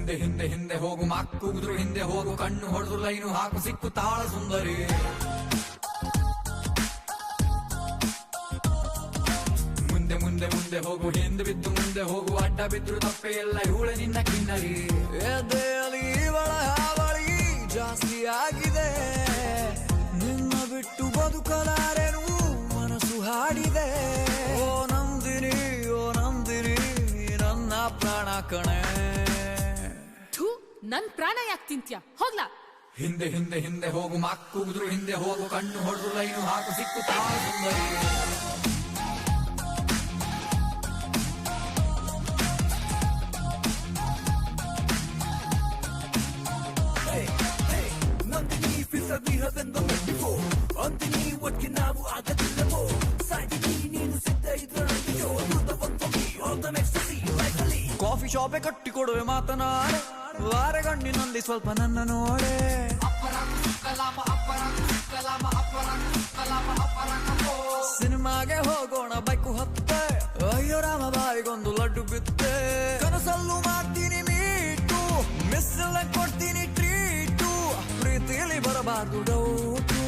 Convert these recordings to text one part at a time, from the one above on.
ಹಿಂದೆ ಹಿಂದೆ ಹಿಂದೆ ಹೋಗು ಮಕ್ಕುಗಿದ್ರು ಹಿಂದೆ ಹೋಗು ಕಣ್ಣು ಹೊಡೆದು ಲೈನು ಹಾಕು ಸಿಕ್ಕು ತಾಳ ಸುಂದರಿ ಮುಂದೆ ಮುಂದೆ ಮುಂದೆ ಹೋಗು ಹಿಂದೆ ಬಿದ್ದು ಮುಂದೆ ಹೋಗು ಅಡ್ಡ ಬಿದ್ರು ತಪ್ಪೆ ಎಲ್ಲ ಇವಳೆ ನಿನ್ನ ಕಿನ್ನರಿ ಎದೆಯಲ್ಲಿ ಇವಳ ಹಾವಳಿ ಜಾಸ್ತಿ ಆಗಿದೆ ನಿನ್ನ ಬಿಟ್ಟು ಬದುಕಲಾರೆನು ಮನಸ್ಸು ಹಾಡಿದೆ ಓ ನಂದಿನಿ ನನ್ನ ಪ್ರಾಣ ಕಣೆ ನನ್ ಪ್ರಾಣ ಯಾಕೆ ತಿಂತ್ಯ ಹೋಗ್ಲಾ ಹಿಂದೆ ಹಿಂದೆ ಹಿಂದೆ ಹೋಗು ಮಕ್ಕುಗಿದ್ರು ಹಿಂದೆ ಹೋಗು ಕಣ್ಣು ಹೊಡೆದು ಲೈನು ಹಾಕು ಸಿಕ್ಕು ತಾಳ ಸುಂದರಿ ಅಂತಿನಿ ಒಟ್ಟಿಗೆ ನಾವು ಆಗದಿಲ್ಲವೋ ಸಾಯಿನಿ ನೀನು ಸಿದ್ಧ ಇದ್ರೊಳಗೆಯೋ ಕಾಫಿ ಶಾಪೆ ಕಟ್ಟಿಕೊಡುವೆ ಮಾತನಾಡೆ ವಾರಗಣ್ಣಿನಲ್ಲಿ ಸ್ವಲ್ಪ ನನ್ನ ನೋಡೆ ಸಿನಿಮಾಗೆ ಹೋಗೋಣ ಬೈಕು ಹತ್ತೆ ಅಯ್ಯೋ ರಾಮ ಬಾಯಿಗೊಂದು ಲಡ್ಡು ಬಿತ್ತೆ ಕನಸಲ್ಲೂ ಮಾಡ್ತೀನಿ ಮೀಟು ಮಿಸ್ಸಲ್ಲ ಕೊಡ್ತೀನಿ ಟ್ರೀಟು ಪ್ರೀತಿಯಲ್ಲಿ ಬರಬಾರ್ದು ಡೌಟು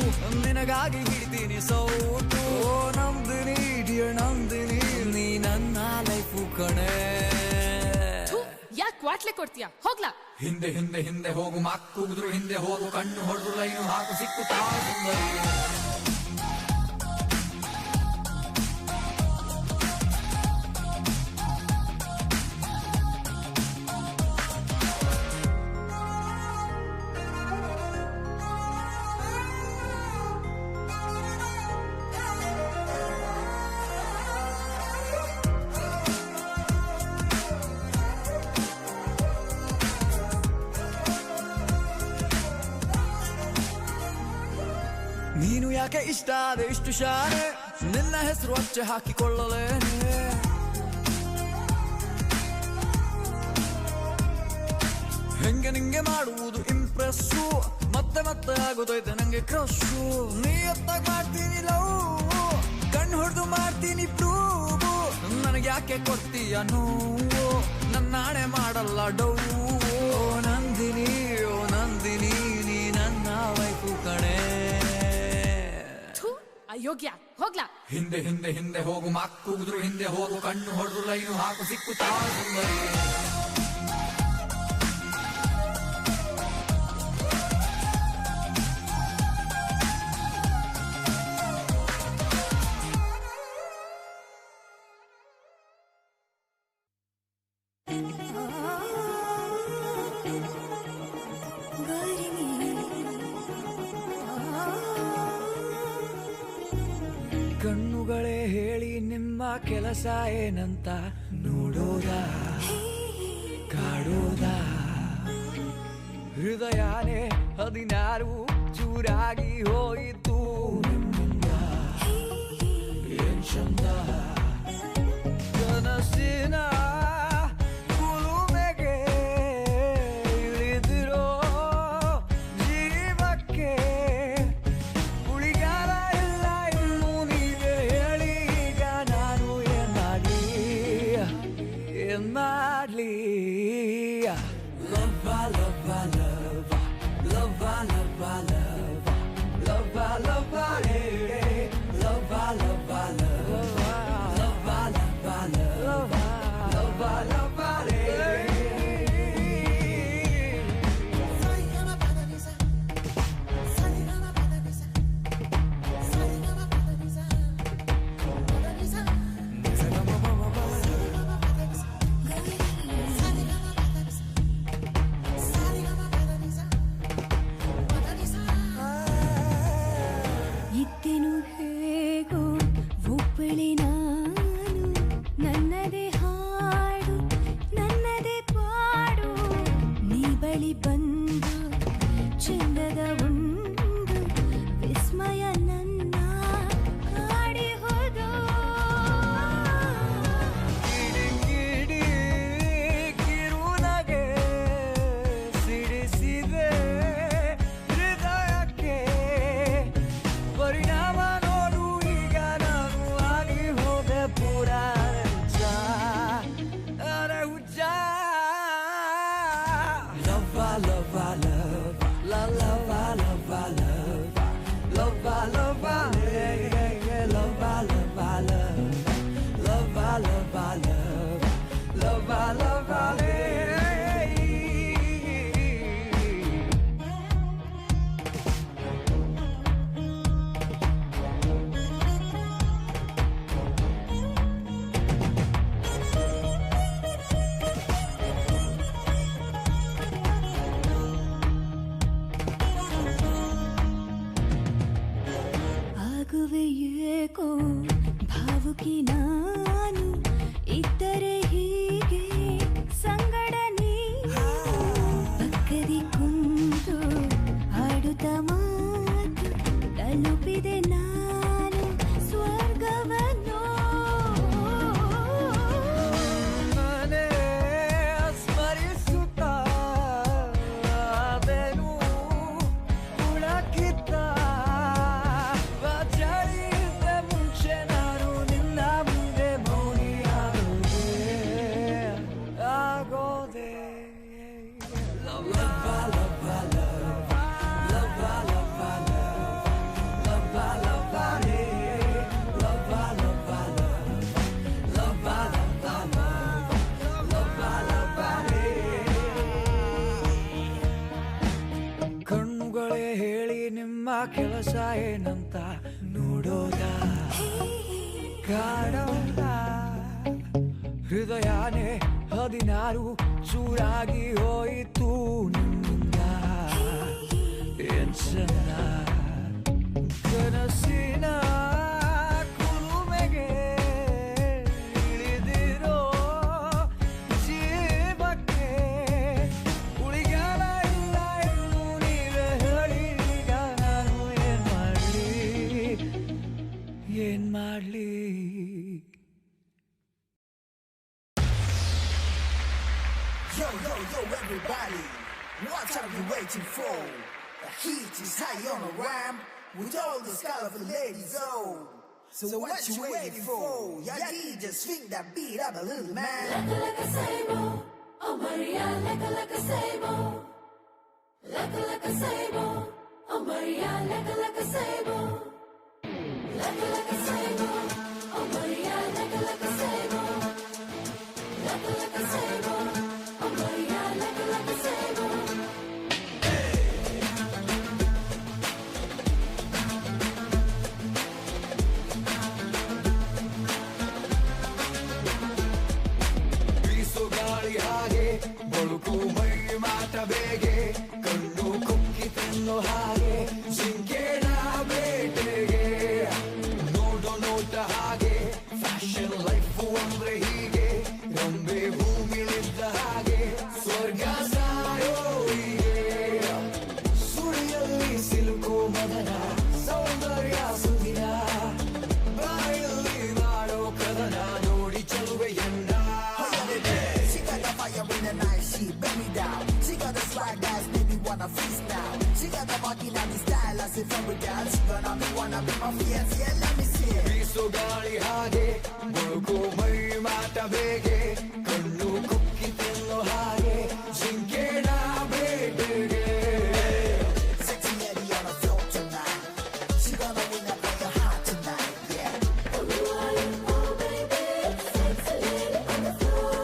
ನಿನಗಾಗಿ ಹಿಡಿತೀನಿ ಸೌಟು ಓ ನಂದಿನಿ ಡಿಯರ್ ನಂದಿನಿ ನೀ ನನ್ನ ಲೈಫು ಕಣೆ ಯಾಕೆ ವಾಟ್ಲೆ ಕೊಡ್ತೀಯ ಹೋಗ್ಲಾ ಹಿಂದೆ ಹಿಂದೆ ಹಿಂದೆ ಹೋಗು ಮಕ್ಕುಗಿದ್ರು ಹಿಂದೆ ಹೋಗು ಕಣ್ಣು ಹೊಡೆದು ಲೈನು ಹಾಕು ಸಿಕ್ಕು ತಾಳ ಸುಂದರಿ ನೀನು ಯಾಕೆ ಇಷ್ಟ ಆದೆ ಇಷ್ಟು ಶಾನೆ ನಿನ್ನ ಹೆಸರು ಅಚ್ಚೆ ಹಾಕಿಕೊಳ್ಳಲೇನೆ ಹೆಂಗೆ ನಿಂಗೆ ಮಾಡುವುದು ಇಂಪ್ರೆಸ್ಸು ಮತ್ತೆ ಮತ್ತೆ ಆಗೋದೈತೆ ನಂಗೆ ಕ್ರಶು ನೀ ಎತ್ತಾಗ ಮಾಡ್ತೀನಿ ಲವ್ ಕಣ್ಣು ಹೊಡೆದು ಮಾಡ್ತೀನಿ ಪ್ರೂವು ನನಗೆ ಯಾಕೆ ಕೊಡ್ತೀಯ ನೋವು ನನ್ನಾಣೆ ಮಾಡಲ್ಲ ಡೌ ನಂದಿನಿ ನೀ ನನ್ನ ವೈಫು ಕಣೆ ಅಯೋಗ್ಯ ಹೋಗ್ಲಾ ಹಿಂದೆ ಹಿಂದೆ ಹಿಂದೆ ಹೋಗು ಮಕ್ಕುಗಿದ್ರು ಹಿಂದೆ ಹೋಗು ಕಣ್ಣು ಹೊಡೆದು ಲೈನು ಹಾಕು ಸಿಕ್ಕು ತಾಳ ಸುಂದರಿ ಕಣ್ಣುಗಳೇ ಹೇಳಿ ನಿಮ್ಮ ಕೆಲಸ ಏನಂತ ನೋಡೋದ ಕಾಡೋದ ಹೃದಯನೇ 16 ಚೂರಾಗಿ ಹೋಯಿತು ನಿಮ್ಮಿಂದ ಏನ್ ಚಂದ ಕನಸಿನ ಕುಲುಮೆಗೆ ಇಳಿದಿರೋ ಜೀವಕ್ಕೆ ಉಳಿಗಾಲ ಇಲ್ಲ ಇನ್ನು ನೀವೇ ಹೇಳಿ ಈಗ ನಾನು ಏನಾಡ್ಲಿ ಲವ್ವ ಲವ್ವ ಲವ್ವ ಲವ್ವ ಲವ್ವ ಲವ್ವ ಲವ್ವ ಲವ್ವ ಹೇಳೆ ಲವ್ವ ಲವ್ವ ಲವ್ವ ಲವ್ವ ಲವ್ವ ಲವ್ವ ಲವ್ವ ಲವ್ವ ಹೇಳೆ ಇದ್ದೆನು ಹೇಗೋ ಒಬ್ಬಳೆ ನಾನು ನನ್ನದೇ ಹಾಡು ನನ್ನದೇ ಪಾಡು ನೀ ಬಳಿ ಬಂದು ಚಂದದ ಒಂದು ವಿಸ್ಮಯ ನನ್ನ ಕಾಡಿ ಹೋದು ಕಿಡಿ ಕಿರುನಗೆ ಸಿಡಿಸಿದೆ ಹೃದಯಕ್ಕೆ ಪರಿಣಾಮ ನೋಡು ಈಗ ನಾನು ಆಗಿ ಕೆಲಸ ಏನಂತ ನೋಡೋದ ಕಾಡೋದ ಹೃದಯನೇ 16 ಚೂರಾಗಿ ಹೋಯಿತು ನಿನ್ನಿಂದ ಏನ್ ಚೆನ್ನ ಕನಸಿನ ಕುಲುಮೆಗೆ ಇಳಿದಿರೋ ಜೀವಕ್ಕೆ ಉಳಿಗಾಲ ಇಲ್ಲ ಎಂದು ನೀವೇ ಹೇಳಿ ಈಗ ನಾನು ಏನ್ ಮಾಡ್ಲಿ Yo, yo, yo, everybody, what are you waiting for? The heat is high on the ramp with all the colorful ladies, oh. So what you waiting for? Yeah, DJ, swing that beat up a little, man. Like a sable, oh Maria, like a sable. Like a sable, oh Maria, like a sable. Like a sable, oh Maria, like a sable. Like a sable, oh Maria, like a sable. ಬೀಸೋ ಗಾಳಿ ಹಾಗೆ ಬಳುಕು ಮೈ ಮಾಟ ಬೇಗೆ ಕಣ್ಣು ಕುಕ್ಕಿ ತಿನ್ನೋ ಹಾಗೆ ಜಿಂಕೆನ ಬೇಟೆಗೆ ನೋಡೋ ನೋಟ ಹಾಗೆ ಫ್ಯಾಷನ್ ಲೈಫ್ ಅಂದ್ರೆ ಹೀಗೆ ರಂಬೆ ಭೂಮಿಲಿದ್ದ ಹಾಗೆ ಸ್ವರ್ಗ ಸಾಯೋ ಹೀಗೆ ಸುಳಿಯಲ್ಲಿ ಸಿಲುಕೋ ಮದನ ಸೌಂದರ್ಯ ಸುದಿನ ಬಾಯಲ್ಲಿ ಮಾಡೋ ಕದನ ನೋಡಿ ಚಲುವೆಯನ್ನ She got the fire in the night, she bend me down. She got the swag guys, baby wanna freestyle. She got the body and the style as if every dance. She wanna be my fiance, yeah, let me see it. ಬೀಸೋ ಗಾಳಿ ಹಾಗೆ ಬಳುಕು ಮೈ ಮಾಟ ಬೇಗೆ ಕಣ್ಣು ಕುಕ್ಕಿ ತಿನ್ನೋ ಹಾಗೆ ಜಿಂಕೆನ ಬೇಟೆಗೆ Sexy lady on the floor tonight. She gonna win up on your heart tonight, yeah. Oh baby, sexy lady on the floor.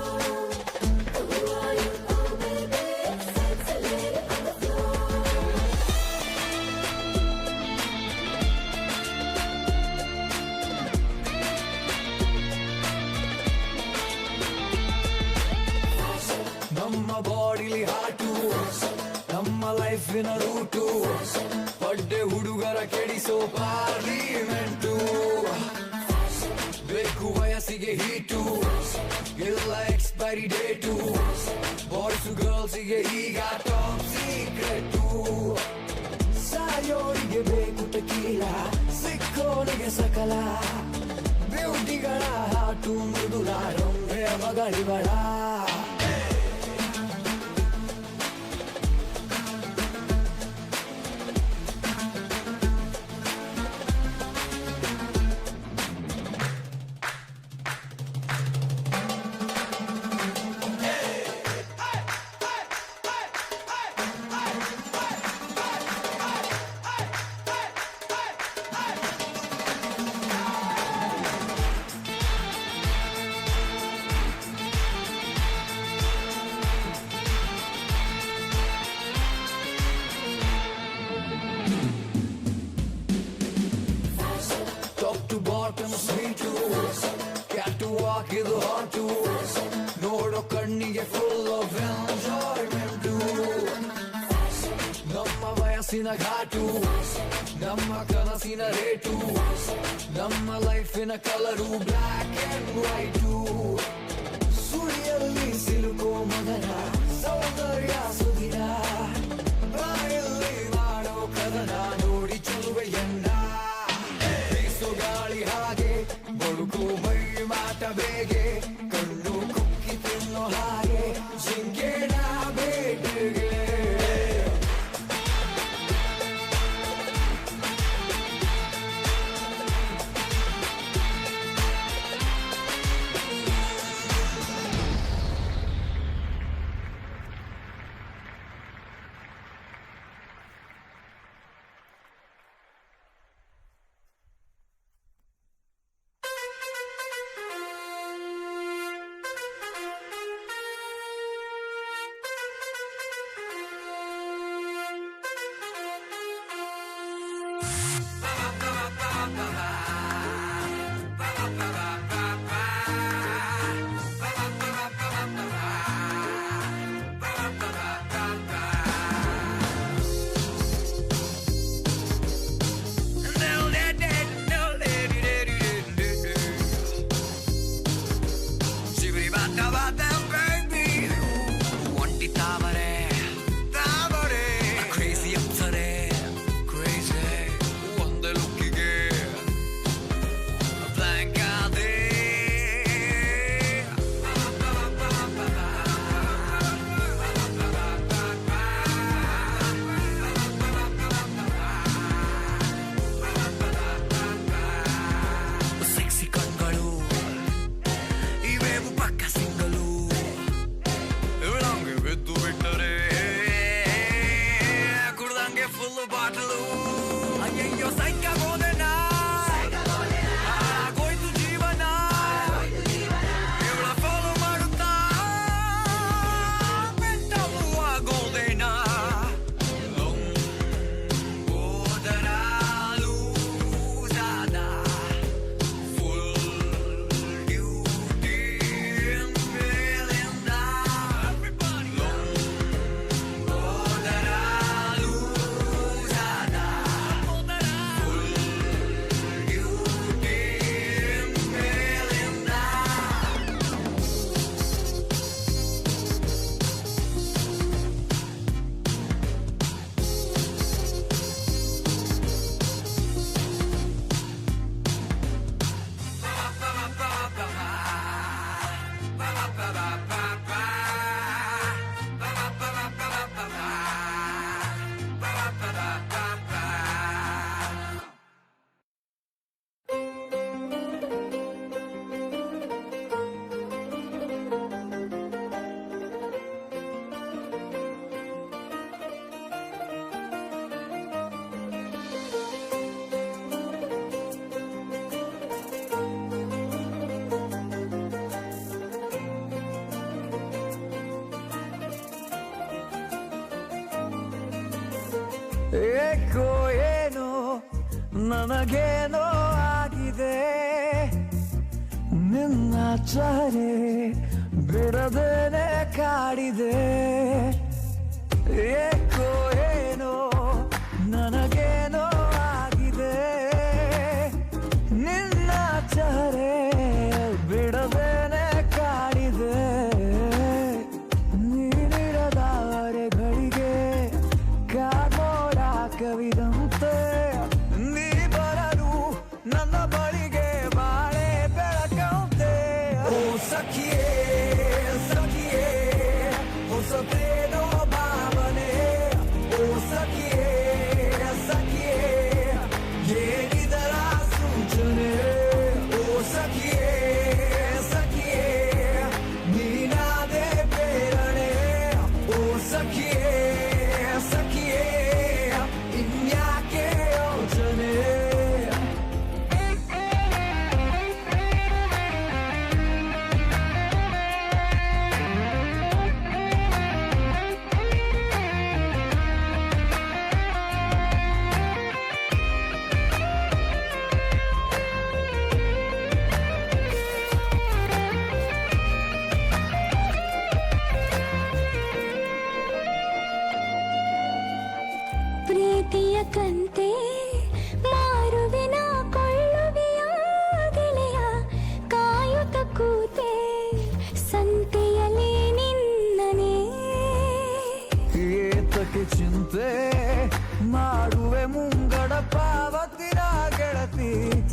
Oh baby, sexy lady on the floor. ನಮ್ಮ ಬಾಡಿಲಿ ಹಾಟು ನಮ್ಮ ಲೈಫಿನ ರೂಟು ಪಡ್ಡೆ ಹುಡುಗರ ಕೆಡಿಸೋ ಪಾರ್ಲಿಮೆಂಟು ಬೇಕು ವಯಸ್ಸಿಗೆ heat ಎಲ್ಲ expiry date boys ಗರ್ಲ್ಸಿಗೆ ಈಗ top secret ಸಾಯೋರಿಗೆ ಬೇಕು ಟಕೀಲ ಸಿಕ್ಕೋರಿಗೆ ಸಕಲ ಬ್ಯೂಟಿಗಳ ಹಾಟು ಮೃದುಲ ರೊಂಬೆ ಮಗಳಿಗಳ Top to bottom sweet too. Cat to walk is hard too. ನೋಡೋ ಕಣ್ಣಿಗೆ full of enjoyment too. ನಮ್ಮ ವಯಸ್ಸಿನ ಘಾಟು ನಮ್ಮ ಕನಸಿನ ರೇಟು ನಮ್ಮ ಲೈಫಿನ ಕಲರು ಬ್ಲ್ಯಾಕ್ ಅಂಡ್ ವೈಟು ಸುಳಿಯಲ್ಲಿ ಸಿಲುಕೋ ಮದನ ಸೌಂದರ್ಯ ಸುದಿನ ಬಾಯಲ್ಲಿ ಮಾಡೋ ಕದನ ನೋಡಿ ಚಲುವೆಯನ್ನ ಬೀಸೋ ಗಾಳಿ ಹಾಗೆ ಬಳುಕು ಮೈ ಮಾಟ ಬೇಗೆ ಕಣ್ಣು ಕುಕ್ಕಿ ತಿನ್ನೋ ಹಾಗೆ ಜಿಂಕೆನ ಬೇಟೆಗೆ ಏಕೋ ಏನೋ ನನಗೇನೋ ಆಗಿದೆ ನಿನ್ನ ಚಹರೆ ಬಿಡದೇನೆ ಕಾಡಿದೆ ಏಕೋ ಏನೋ ನನಗೇನೋ ಆಗಿದೆ ನಿನ್ನ ಚಹರೆ ಬಿಡದೇನೆ ಕಾಡಿದೆ ನೀನಿರದ ಅರೆಗಳಿಗೆ ಕಾಗೋಡ ಕವಿದಂತೆ ನೀ ಬರಲು ನನ್ನ ಬಳಿಗೆ ಬಾಳೆ ಬೆಳಕಂತೆ ಓ ಸಖಿಯೇ ಸಖಿಯೇ ಹೊಸತೇನೋ ಭಾವನೆ ಓ ಸಖಿಯೇ ಸಖಿಯೇ ಏನಿದರ ಸೂಚನೆ ಓ ಸಖಿಯೇ ಸಖಿಯೇ ನೀನಾದೆ ಪ್ರೇರಣೆ ಓ ಸಖಿಯೇ ಸಖಿಯೇ ಇನ್ಯಾಕೆ ಯೋಚನೆ ಪ್ರೀತಿಯ ಕಂತೆ ಮಾರುವೆನ ಕೊಳ್ಳುವೆಯ ಗೆಳೆಯ ಕಾಯುತ್ತ ಕೂತೆ ಸಂತೆಯಲ್ಲಿ ನಿನ್ನನೆ ಏತಕ್ಕೆ ಚಿಂತೆ ಮಾಡುವೆ ಮುಂಗಡ ಪಾವತಿನ ಗೆಳತಿ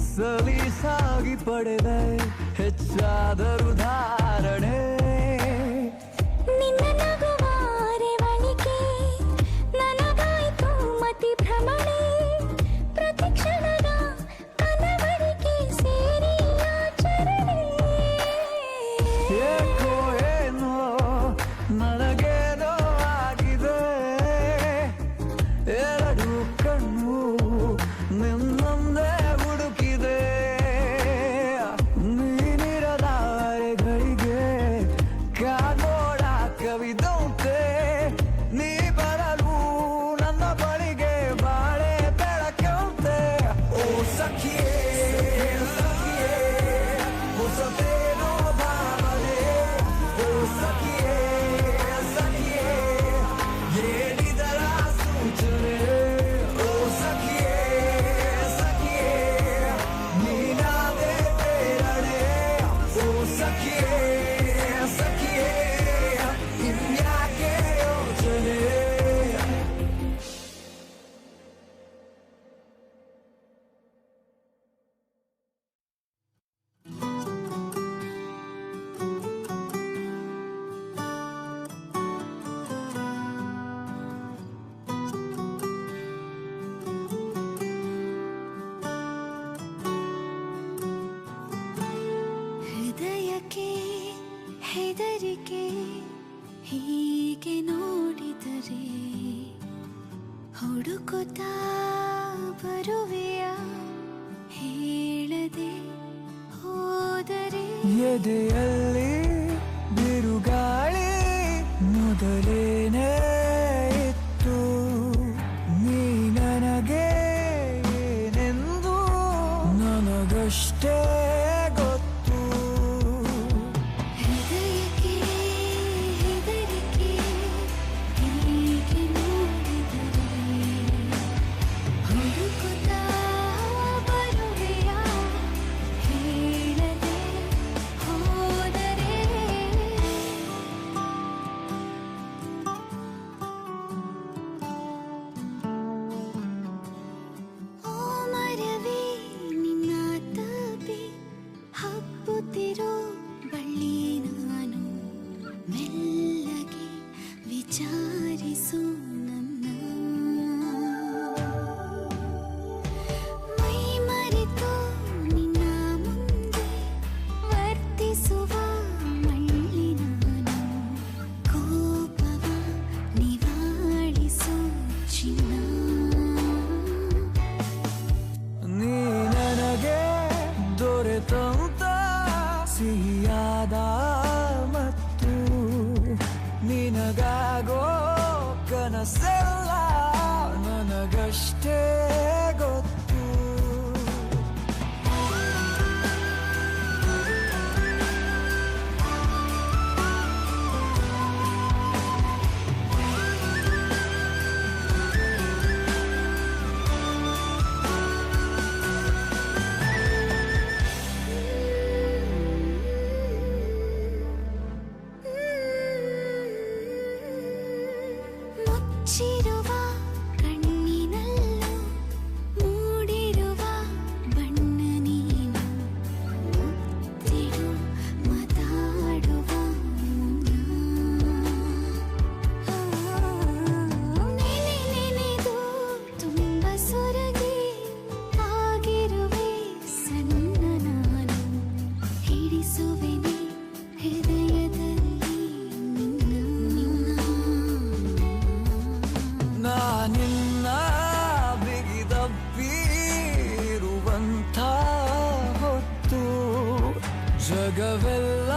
ಸಲೀಸಾಗಿ ಪಡೆದೆ ಹೆಚ್ಚಾದರೂ ಧಾರಣೆ ನಿನ್ನ ನಗುವಾರೆ ಬಳಿಕೆ ನನಗಾಯ್ತು ಮತಿ ಭ್ರಮಣೆ ಪ್ರತಿ ಕ್ಷಣದ ಕನವರಿಕೆ ಸೇರಿ ಆಚರಣೆ ಏಕೋ ಏನೋ ನನಗೇನೋ ಆಗಿದೆ ಎರಡು ಕಣ್ಣು ನಿನ್ನೊಂದೇ ಹುಡುಕಿದೆ ನೀನಿರದ ಅರೆಗಳಿಗೆ ಕಾಗೋಡ ಕವಿದಂತೆ ನೀ ಬರಲು ನನ್ನ ಬಳಿಗೆ ಬಾಳೆ ಬೆಳಕಂತೆ ಓ ಸಖಿಯೇ ಸಖಿಯೇ ಹೊಸತೇನೋ ಭಾವನೆ ಓ ಸಖಿಯೇ ಸಖಿಯೇ ಏನಿದರ ಸೂಚನೆ ಓ ಸಖಿಯೇ ಸಖಿಯೇ ನೀನಾದೆ ಪ್ರೇರಣೆ ಓ ಸಖಿಯೇ ಸಖಿಯೇ ಇನ್ಯಾಕೆ ಯೋಚನೆ ಹೃದಯಕ್ಕೆ ಹೆದರಿಕೆ ಹೀಗೆ ನೋಡಿದರೆ ಹುಡುಕುತ್ತಾ ಬರುವೆಯ ಹೇಳದೆ ಹೋದರೆ ಎದೆಯಲ್ಲಿ ಬಿರುಗಾಳಿ ಮೊದಲೇನೇ ಇತ್ತು ನೀ ನನಗೆ ಏನೆಂದು ನನಗಷ್ಟೇ ಗೊತ್ತು ಹೃದಯಕ್ಕೆ ಹೆದರಿಕೆ ಹೀಗೆ ನೋಡಿದರೆ ಹುಡುಕುತ್ತಾ ಬರುವೆಯ ಹೇಳದೆ ಹೋದರೆ ಓ ಮರವೇ ನಿನ್ನ ತಪಿ ಹಬ್ಬುತ್ತಿರೋ ಬಳ್ಳಿ ನಾನು ಮೆಲ್ಲಗೆ ವಿಚಾರಿಸು ನನ್ನ ಮೈ ಮರೆತು ನಿನ್ನ ಮುಂದೆ ವರ್ತಿಸುವ ಮಳ್ಳಿ ನಾನು ಕೋಪವ ನಿವಾಳಿಸು ಚಿನ್ನ ನೀ ನನಗೆ ದೊರೆತಂತ ಸಿಹಿಯಾದ ಮತ್ತು ನಿನಗಾಗೋ ಕನಸೆಲ್ಲ ನನಗೆ ಅಷ್ಟೇ ಗೊತ್ತು. ಮುಚ್ಚಿರುವ ಕಣ್ಣಿನಲ್ಲೂ ಮೂಡಿರುವ ಬಣ್ಣ ನೀನು, ಮುತ್ತಿಡು ಮಾತಾಡುವ ನೆನೆದು ತುಂಬ ಸೊರಗಿ ಆಗಿರುವೆ ಸಣ್ಣ ನಾನು, ಹಿಡಿಸುವೆನೆ ಹೃದಯದಲ್ಲಿ ನಾನಿನ್ನ ಬಿಗಿದಪ್ಪಿರುವಂಥ ಹೊತ್ತು ಜಗವೆಲ್ಲ